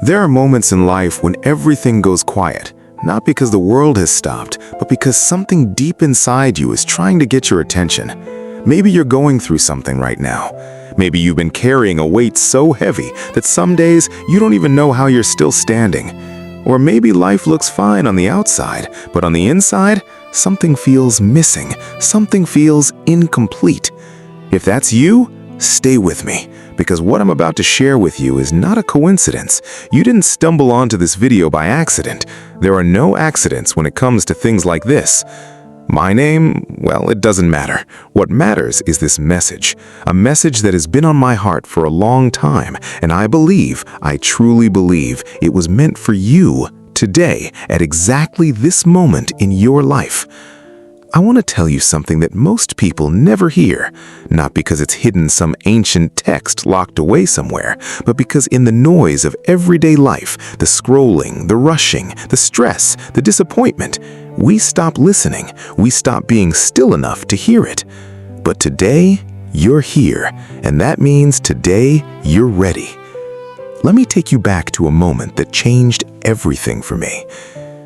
There are moments in life when everything goes quiet, not because the world has stopped, but because something deep inside you is trying to get your attention. Maybe you're going through something right now. Maybe you've been carrying a weight so heavy that some days you don't even know how you're still standing. Or maybe life looks fine on the outside, but on the inside, something feels missing, something feels incomplete. If that's you, stay with me, because what I'm about to share with you is not a coincidence. You didn't stumble onto this video by accident. There are no accidents when it comes to things like this. My name, well, it doesn't matter. What matters is this message, a message that has been on my heart for a long time, and I truly believe, it was meant for you today, at exactly this moment in your life. I want to tell you something that most people never hear, not because it's hidden some ancient text locked away somewhere, but because in the noise of everyday life, the scrolling, the rushing, the stress, the disappointment, we stop listening, we stop being still enough to hear it. But today, you're here, and that means today, you're ready. Let me take you back to a moment that changed everything for me.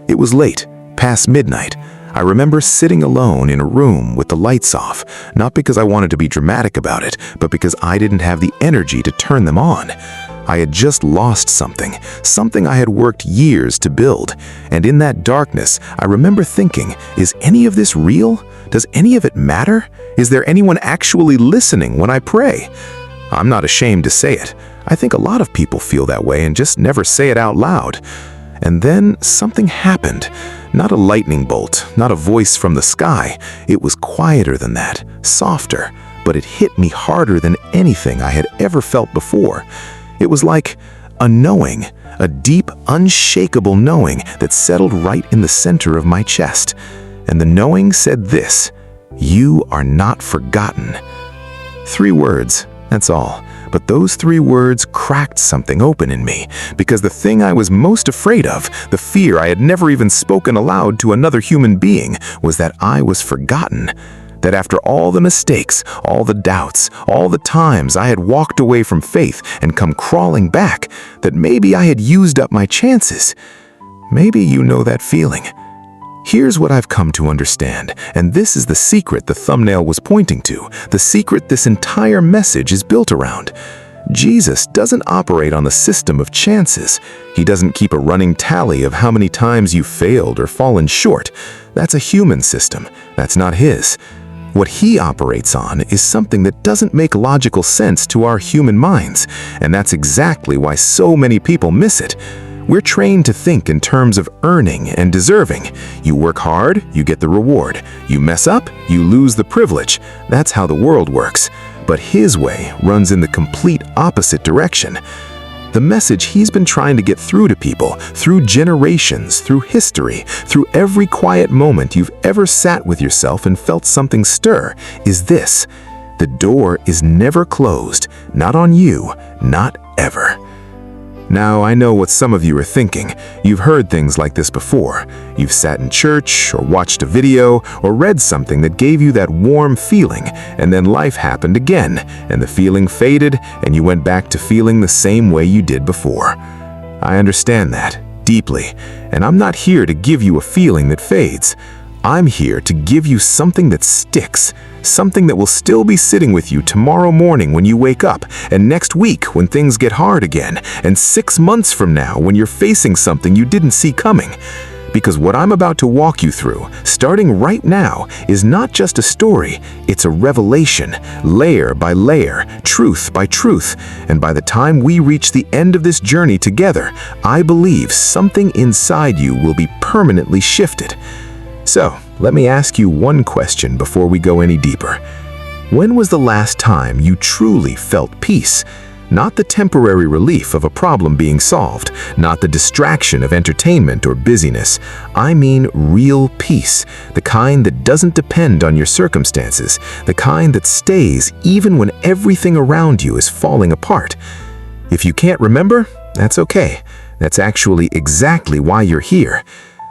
It was late, past midnight. I remember sitting alone in a room with the lights off, not because I wanted to be dramatic about it, but because I didn't have the energy to turn them on. I had just lost something I had worked years to build, and in that darkness, I remember thinking, is any of this real? Does any of it matter? Is there anyone actually listening when I pray? I'm not ashamed to say it. I think a lot of people feel that way and just never say it out loud. And then something happened. Not a lightning bolt, not a voice from the sky. It was quieter than that, softer, but it hit me harder than anything I had ever felt before. It was like a knowing, a deep, unshakable knowing that settled right in the center of my chest. And the knowing said this: you are not forgotten. 3 words, that's all. But those 3 words cracked something open in me, because the thing I was most afraid of, the fear I had never even spoken aloud to another human being, was that I was forgotten. That after all the mistakes, all the doubts, all the times I had walked away from faith and come crawling back, that maybe I had used up my chances. Maybe you know that feeling. Here's what I've come to understand, and this is the secret the thumbnail was pointing to, the secret this entire message is built around. Jesus doesn't operate on the system of chances. He doesn't keep a running tally of how many times you failed or fallen short. That's a human system. That's not his. What he operates on is something that doesn't make logical sense to our human minds, and that's exactly why so many people miss it. We're trained to think in terms of earning and deserving. You work hard, you get the reward. You mess up, you lose the privilege. That's how the world works. But his way runs in the complete opposite direction. The message he's been trying to get through to people, through generations, through history, through every quiet moment you've ever sat with yourself and felt something stir, is this: the door is never closed, not on you, not ever. Now, I know what some of you are thinking. You've heard things like this before. You've sat in church, or watched a video, or read something that gave you that warm feeling, and then life happened again, and the feeling faded, and you went back to feeling the same way you did before. I understand that, deeply, and I'm not here to give you a feeling that fades. I'm here to give you something that sticks, something that will still be sitting with you tomorrow morning when you wake up, and next week when things get hard again, and 6 months from now when you're facing something you didn't see coming. Because what I'm about to walk you through, starting right now, is not just a story, it's a revelation, layer by layer, truth by truth. And by the time we reach the end of this journey together, I believe something inside you will be permanently shifted. So, let me ask you one question before we go any deeper. When was the last time you truly felt peace? Not the temporary relief of a problem being solved, not the distraction of entertainment or busyness. I mean real peace, the kind that doesn't depend on your circumstances, the kind that stays even when everything around you is falling apart. If you can't remember, that's okay. That's actually exactly why you're here.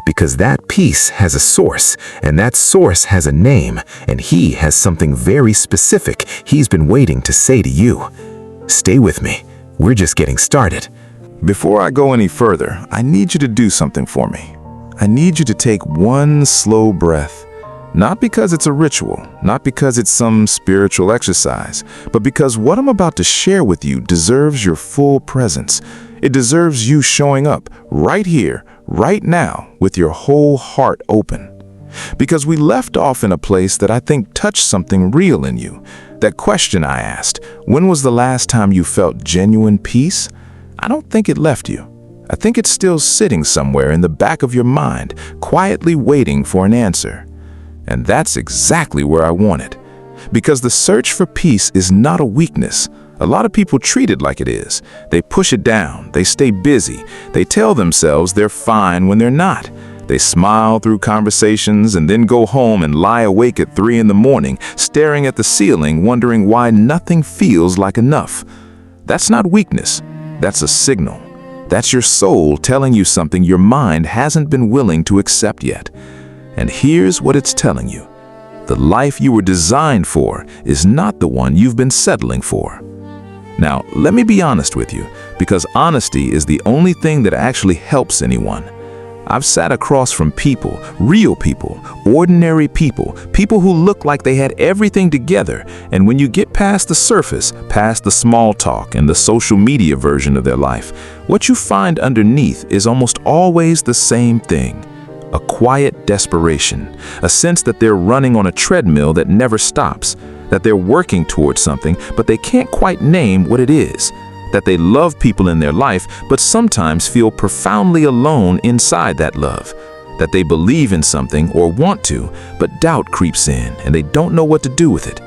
Because that peace has a source, and that source has a name, and he has something very specific he's been waiting to say to you. Stay with me. We're just getting started. Before I go any further, I need you to do something for me. I need you to take one slow breath. Not because it's a ritual, not because it's some spiritual exercise, but because what I'm about to share with you deserves your full presence. It deserves you showing up right here, right now, with your whole heart open. Because we left off in a place that I think touched something real in you. That question I asked, when was the last time you felt genuine peace? I don't think it left you. I think it's still sitting somewhere in the back of your mind, quietly waiting for an answer. And that's exactly where I want it. Because the search for peace is not a weakness. A lot of people treat it like it is. They push it down, they stay busy, they tell themselves they're fine when they're not. They smile through conversations and then go home and lie awake at 3 in the morning, staring at the ceiling, wondering why nothing feels like enough. That's not weakness, that's a signal. That's your soul telling you something your mind hasn't been willing to accept yet. And here's what it's telling you. The life you were designed for is not the one you've been settling for. Now, let me be honest with you, because honesty is the only thing that actually helps anyone. I've sat across from people, real people, ordinary people, people who look like they had everything together, and when you get past the surface, past the small talk and the social media version of their life, what you find underneath is almost always the same thing. A quiet desperation, a sense that they're running on a treadmill that never stops, that they're working towards something, but they can't quite name what it is, that they love people in their life, but sometimes feel profoundly alone inside that love, that they believe in something or want to, but doubt creeps in and they don't know what to do with it.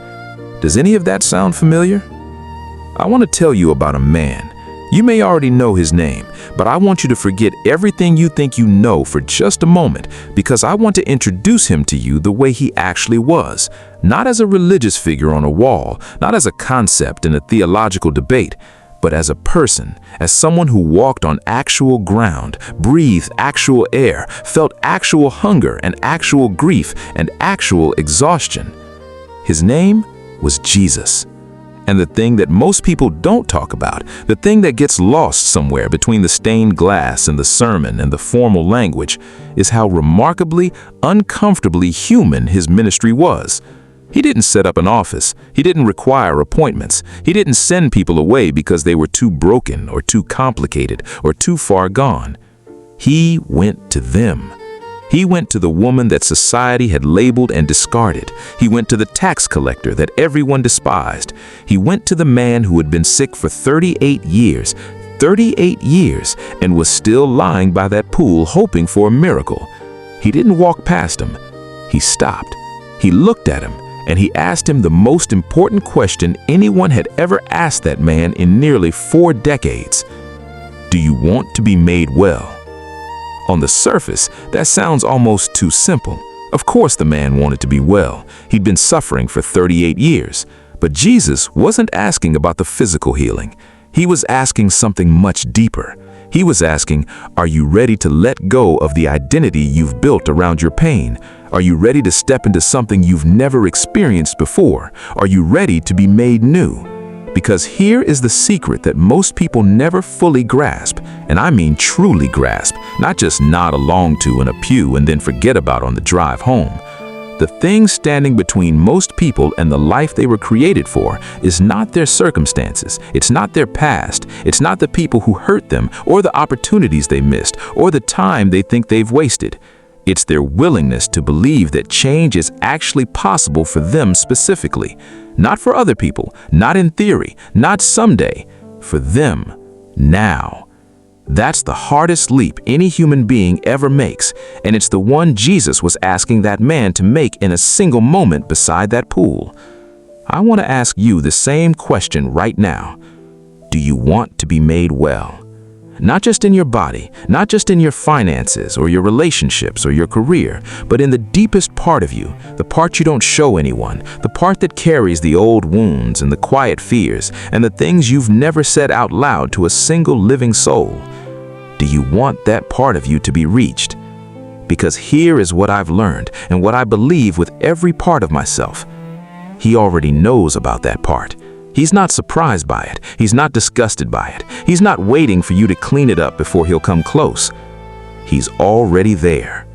Does any of that sound familiar? I want to tell you about a man. You may already know his name, but I want you to forget everything you think you know for just a moment, because I want to introduce him to you the way he actually was, not as a religious figure on a wall, not as a concept in a theological debate, but as a person, as someone who walked on actual ground, breathed actual air, felt actual hunger and actual grief and actual exhaustion. His name was Jesus. And the thing that most people don't talk about, the thing that gets lost somewhere between the stained glass and the sermon and the formal language, is how remarkably, uncomfortably human his ministry was. He didn't set up an office. He didn't require appointments. He didn't send people away because they were too broken or too complicated or too far gone. He went to them. He went to the woman that society had labeled and discarded. He went to the tax collector that everyone despised. He went to the man who had been sick for 38 years, and was still lying by that pool hoping for a miracle. He didn't walk past him. He stopped. He looked at him, and he asked him the most important question anyone had ever asked that man in nearly 4 decades. Do you want to be made well? On the surface, that sounds almost too simple. Of course the man wanted to be well. He'd been suffering for 38 years. But Jesus wasn't asking about the physical healing. He was asking something much deeper. He was asking, are you ready to let go of the identity you've built around your pain? Are you ready to step into something you've never experienced before? Are you ready to be made new? Because here is the secret that most people never fully grasp, and I mean truly grasp, not just nod along to in a pew and then forget about on the drive home. The thing standing between most people and the life they were created for is not their circumstances, it's not their past, it's not the people who hurt them or the opportunities they missed or the time they think they've wasted. It's their willingness to believe that change is actually possible for them specifically. Not for other people, not in theory, not someday. For them, now. That's the hardest leap any human being ever makes, and it's the one Jesus was asking that man to make in a single moment beside that pool. I want to ask you the same question right now. Do you want to be made well? Not just in your body, not just in your finances or your relationships or your career, but in the deepest part of you, the part you don't show anyone, the part that carries the old wounds and the quiet fears and the things you've never said out loud to a single living soul. Do you want that part of you to be reached? Because here is what I've learned and what I believe with every part of myself. He already knows about that part. He's not surprised by it. He's not disgusted by it. He's not waiting for you to clean it up before he'll come close. He's already there.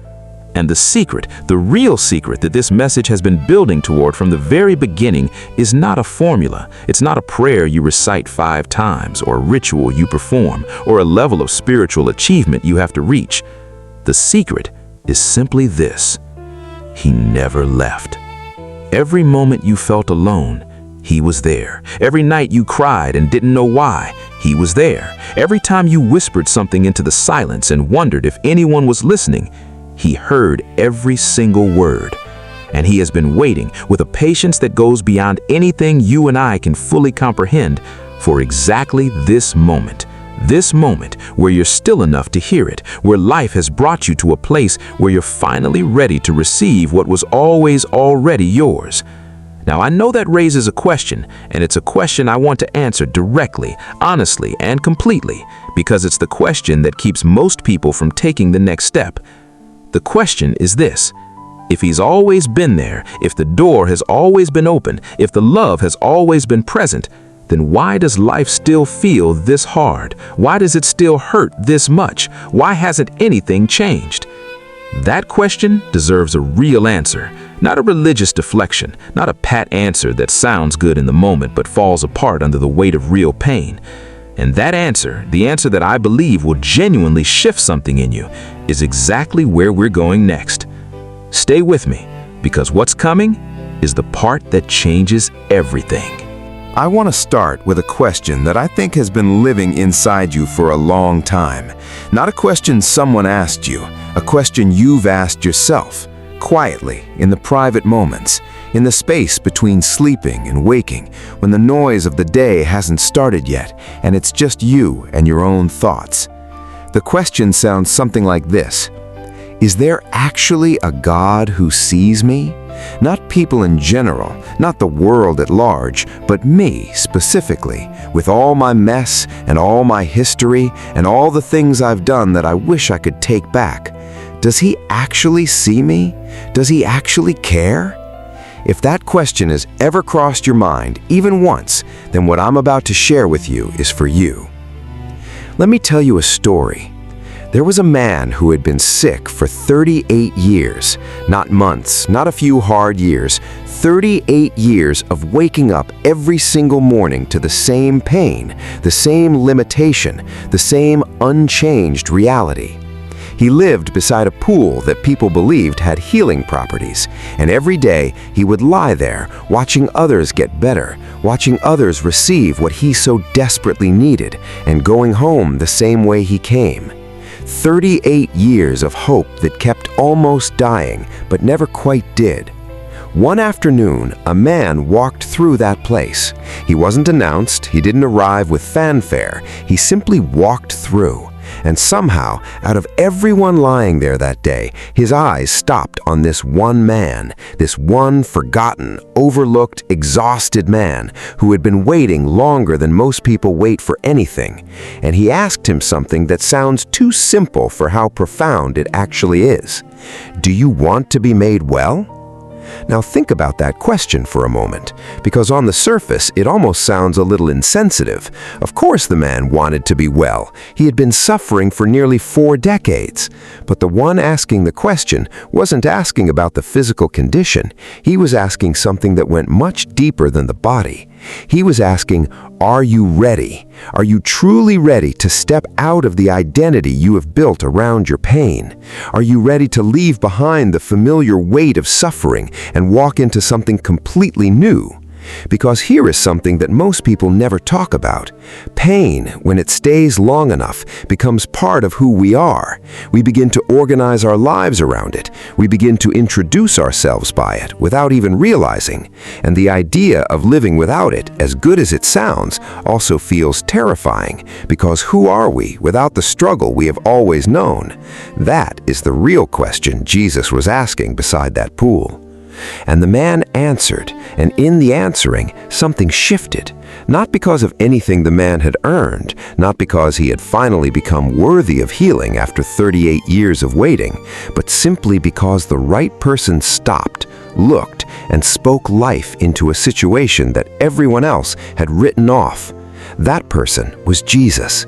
And the secret, the real secret that this message has been building toward from the very beginning is not a formula. It's not a prayer you recite 5 times, or a ritual you perform, or a level of spiritual achievement you have to reach. The secret is simply this: He never left. Every moment you felt alone, He was there. Every night you cried and didn't know why, He was there. Every time you whispered something into the silence and wondered if anyone was listening, He heard every single word. And He has been waiting with a patience that goes beyond anything you and I can fully comprehend for exactly this moment. This moment where you're still enough to hear it, where life has brought you to a place where you're finally ready to receive what was always already yours. Now, I know that raises a question, and it's a question I want to answer directly, honestly, and completely, because it's the question that keeps most people from taking the next step. The question is this: if He's always been there, if the door has always been open, if the love has always been present, then why does life still feel this hard? Why does it still hurt this much? Why hasn't anything changed? That question deserves a real answer, not a religious deflection, not a pat answer that sounds good in the moment but falls apart under the weight of real pain. And that answer, the answer that I believe will genuinely shift something in you, is exactly where we're going next. Stay with me, because what's coming is the part that changes everything. I want to start with a question that I think has been living inside you for a long time. Not a question someone asked you, a question you've asked yourself, quietly, in the private moments, in the space between sleeping and waking, when the noise of the day hasn't started yet, and it's just you and your own thoughts. The question sounds something like this: is there actually a God who sees me? Not people in general, not the world at large, but me specifically, with all my mess and all my history and all the things I've done that I wish I could take back. Does He actually see me? Does He actually care? If that question has ever crossed your mind, even once, then what I'm about to share with you is for you. Let me tell you a story. There was a man who had been sick for 38 years, not months, not a few hard years, 38 years of waking up every single morning to the same pain, the same limitation, the same unchanged reality. He lived beside a pool that people believed had healing properties, and every day he would lie there, watching others get better, watching others receive what he so desperately needed, and going home the same way he came. 38 years of hope that kept almost dying, but never quite did. One afternoon, a man walked through that place. He wasn't announced, he didn't arrive with fanfare, he simply walked through. And somehow, out of everyone lying there that day, his eyes stopped on this one man, this one forgotten, overlooked, exhausted man who had been waiting longer than most people wait for anything. And he asked him something that sounds too simple for how profound it actually is. Do you want to be made well? Now think about that question for a moment, because on the surface it almost sounds a little insensitive. Of course the man wanted to be well. He had been suffering for nearly 4 decades. But the one asking the question wasn't asking about the physical condition. He was asking something that went much deeper than the body. He was asking, are you ready? Are you truly ready to step out of the identity you have built around your pain? Are you ready to leave behind the familiar weight of suffering and walk into something completely new? Because here is something that most people never talk about. Pain, when it stays long enough, becomes part of who we are. We begin to organize our lives around it. We begin to introduce ourselves by it without even realizing. And the idea of living without it, as good as it sounds, also feels terrifying. Because who are we without the struggle we have always known? That is the real question Jesus was asking beside that pool. And the man answered, and in the answering, something shifted. Not because of anything the man had earned, not because he had finally become worthy of healing after 38 years of waiting, but simply because the right person stopped, looked, and spoke life into a situation that everyone else had written off. That person was Jesus.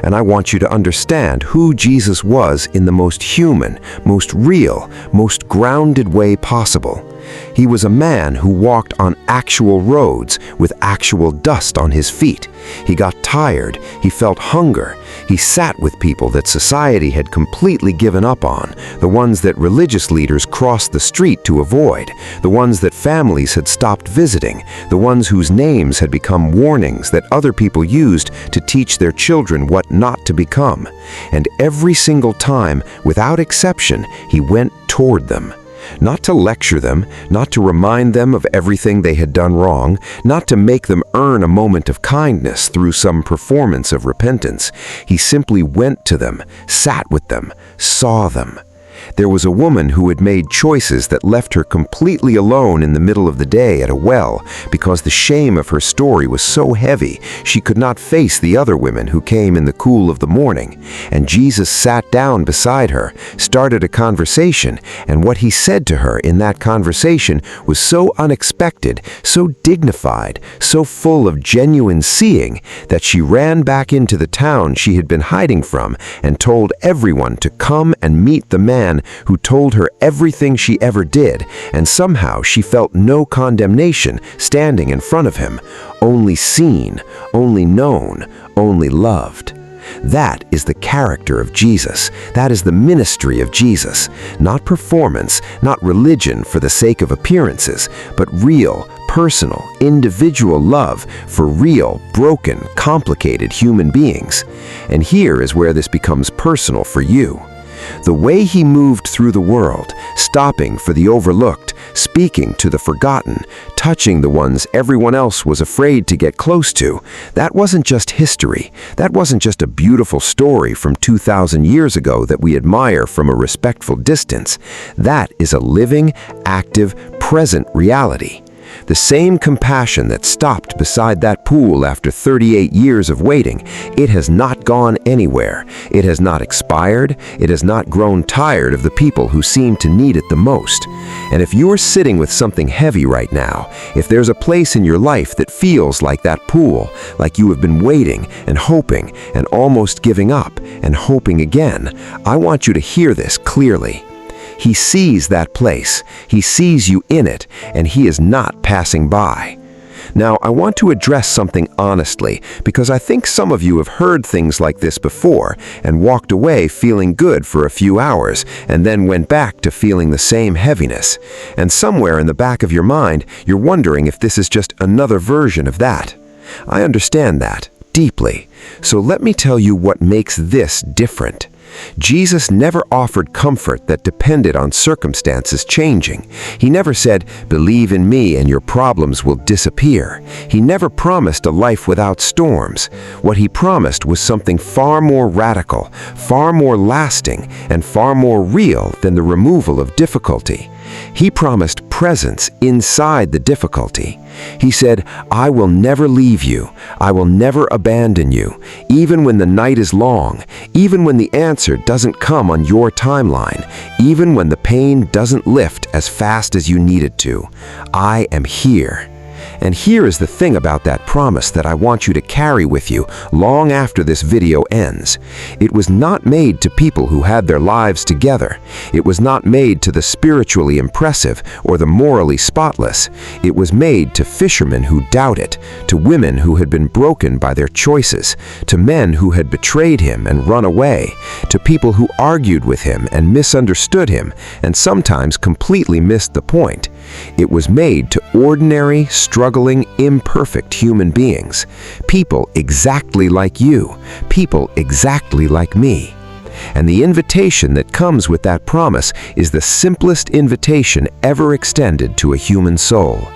And I want you to understand who Jesus was in the most human, most real, most grounded way possible. He was a man who walked on actual roads with actual dust on his feet. He got tired. He felt hunger. He sat with people that society had completely given up on, the ones that religious leaders crossed the street to avoid, the ones that families had stopped visiting, the ones whose names had become warnings that other people used to teach their children what not to become. And every single time, without exception, he went toward them. Not to lecture them, not to remind them of everything they had done wrong, not to make them earn a moment of kindness through some performance of repentance. He simply went to them, sat with them, saw them. There was a woman who had made choices that left her completely alone in the middle of the day at a well because the shame of her story was so heavy she could not face the other women who came in the cool of the morning. And Jesus sat down beside her, started a conversation, and what he said to her in that conversation was so unexpected, so dignified, so full of genuine seeing that she ran back into the town she had been hiding from and told everyone to come and meet the man who told her everything she ever did, and somehow she felt no condemnation standing in front of him, only seen, only known, only loved. That is the character of Jesus. That is the ministry of Jesus. Not performance, not religion for the sake of appearances, but real, personal, individual love for real, broken, complicated human beings. And here is where this becomes personal for you. The way he moved through the world, stopping for the overlooked, speaking to the forgotten, touching the ones everyone else was afraid to get close to, that wasn't just history. That wasn't just a beautiful story from 2,000 years ago that we admire from a respectful distance. That is a living, active, present reality. The same compassion that stopped beside that pool after 38 years of waiting, it has not gone anywhere. It has not expired. It has not grown tired of the people who seem to need it the most. And if you're sitting with something heavy right now, if there's a place in your life that feels like that pool, like you have been waiting and hoping and almost giving up and hoping again, I want you to hear this clearly. He sees that place, he sees you in it, and he is not passing by. Now, I want to address something honestly, because I think some of you have heard things like this before and walked away feeling good for a few hours and then went back to feeling the same heaviness. And somewhere in the back of your mind, you're wondering if this is just another version of that. I understand that deeply. So let me tell you what makes this different. Jesus never offered comfort that depended on circumstances changing. He never said, "Believe in me and your problems will disappear." He never promised a life without storms. What he promised was something far more radical, far more lasting, and far more real than the removal of difficulty. He promised presence inside the difficulty. He said, "I will never leave you. I will never abandon you, even when the night is long, even when the answer doesn't come on your timeline, even when the pain doesn't lift as fast as you need it to. I am here." And here is the thing about that promise that I want you to carry with you long after this video ends. It was not made to people who had their lives together. It was not made to the spiritually impressive or the morally spotless. It was made to fishermen who doubt it, to women who had been broken by their choices, to men who had betrayed him and run away, to people who argued with him and misunderstood him and sometimes completely missed the point. It was made to ordinary, struggling, imperfect human beings, people exactly like you, people exactly like me. And the invitation that comes with that promise is the simplest invitation ever extended to a human soul.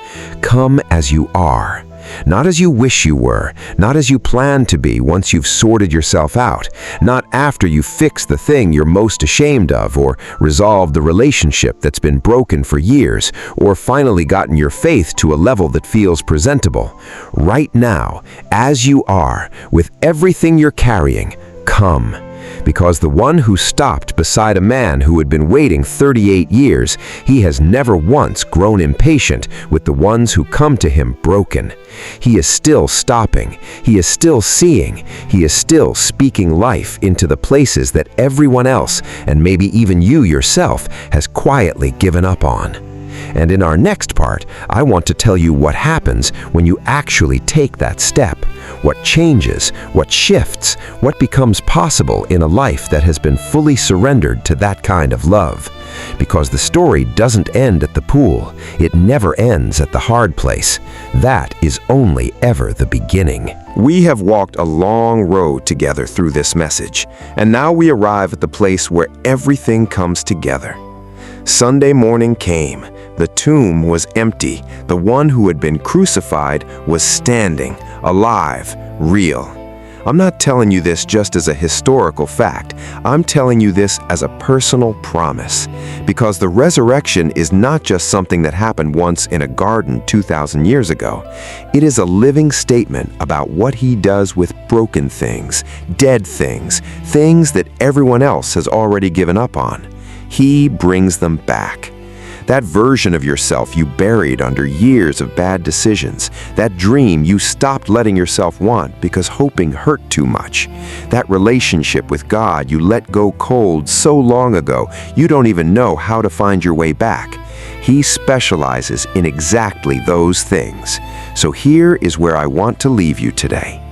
Come as you are. Not as you wish you were, not as you plan to be once you've sorted yourself out, not after you fix the thing you're most ashamed of or resolved the relationship that's been broken for years or finally gotten your faith to a level that feels presentable. Right now, as you are, with everything you're carrying, come. Because the one who stopped beside a man who had been waiting 38 years, he has never once grown impatient with the ones who come to him broken. He is still stopping, he is still seeing, he is still speaking life into the places that everyone else, and maybe even you yourself, has quietly given up on. And in our next part, I want to tell you what happens when you actually take that step. What changes, what shifts, what becomes possible in a life that has been fully surrendered to that kind of love. Because the story doesn't end at the pool. It never ends at the hard place. That is only ever the beginning. We have walked a long road together through this message, and now we arrive at the place where everything comes together. Sunday morning came. The tomb was empty. The one who had been crucified was standing, alive, real. I'm not telling you this just as a historical fact. I'm telling you this as a personal promise. Because the resurrection is not just something that happened once in a garden 2,000 years ago. It is a living statement about what he does with broken things, dead things, things that everyone else has already given up on. He brings them back. That version of yourself you buried under years of bad decisions, that dream you stopped letting yourself want because hoping hurt too much, that relationship with God you let go cold so long ago you don't even know how to find your way back. He specializes in exactly those things. So here is where I want to leave you today.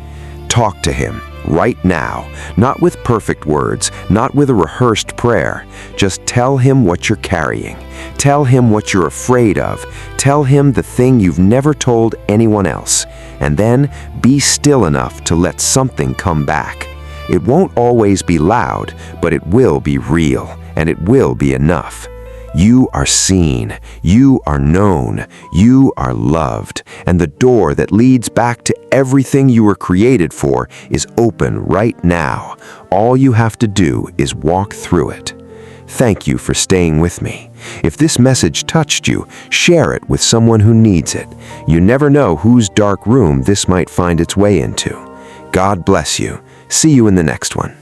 Talk to him. Right now, not with perfect words, not with a rehearsed prayer. Just tell him what you're carrying. Tell him what you're afraid of. Tell him the thing you've never told anyone else. And then be still enough to let something come back. It won't always be loud, but it will be real, and it will be enough. You are seen, you are known, you are loved, and the door that leads back to everything you were created for is open right now. All you have to do is walk through it. Thank you for staying with me. If this message touched you, share it with someone who needs it. You never know whose dark room this might find its way into. God bless you. See you in the next one.